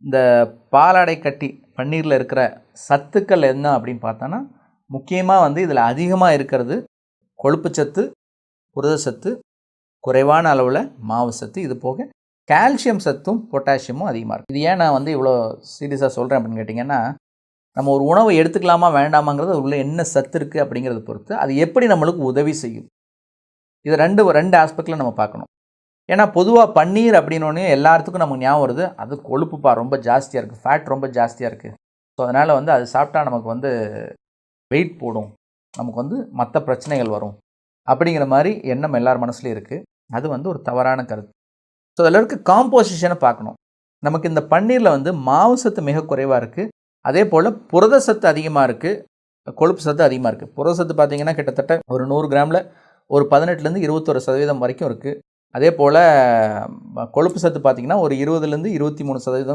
இந்த பாலாடை கட்டி பன்னீரில் இருக்கிற சத்துக்கள் என்ன அப்படின்னு பார்த்தோன்னா, முக்கியமாக வந்து இதில் அதிகமாக இருக்கிறது கொழுப்புச்சத்து, புரதச்சத்து, குறைவான அளவில் மாவு சத்து, இது போக கால்சியம் சத்தும் பொட்டாசியமும் அதிகமாக இருக்குது. இது ஏன் நான் வந்து இவ்வளோ சீரியஸாக சொல்கிறேன் அப்படின்னு கேட்டிங்கன்னா, நம்ம ஒரு உணவை எடுத்துக்கலாமா வேண்டாமாங்கிறது உள்ள என்ன சத்து இருக்குது அப்படிங்கிறத பொறுத்து அது எப்படி நம்மளுக்கு உதவி செய்யும். இது ரெண்டு ஆஸ்பெக்டில் நம்ம பார்க்கணும். ஏன்னா பொதுவாக பன்னீர் அப்படின்னோடனே எல்லாத்துக்கும் நமக்கு ஞாபகம் வருது, அது கொழுப்புப்பா ரொம்ப ஜாஸ்தியாக இருக்குது, ஃபேட் ரொம்ப ஜாஸ்தியாக இருக்குது. ஸோ அதனால் வந்து அது சாப்பிட்டா நமக்கு வந்து வெயிட் போடும், நமக்கு வந்து மற்ற பிரச்சனைகள் வரும் அப்படிங்கிற மாதிரி எண்ணம் எல்லார் மனசுலையும் இருக்குது. அது வந்து ஒரு தவறான கருத்து. ஸோ அதில் இருக்க காம்போசிஷனை பார்க்கணும். நமக்கு இந்த பன்னீரில் வந்து மாவு சத்து மிக குறைவாக இருக்குது, அதே போல் புரத சத்து அதிகமாக இருக்குது, கொழுப்பு சத்து அதிகமாக இருக்குது. புரத சத்து பார்த்திங்கன்னா கிட்டத்தட்ட ஒரு 100 கிராமில் ஒரு 18லேருந்து 21% வரைக்கும் இருக்குது. அதே போல் கொழுப்பு சத்து பார்த்திங்கன்னா ஒரு 20லேருந்து 23%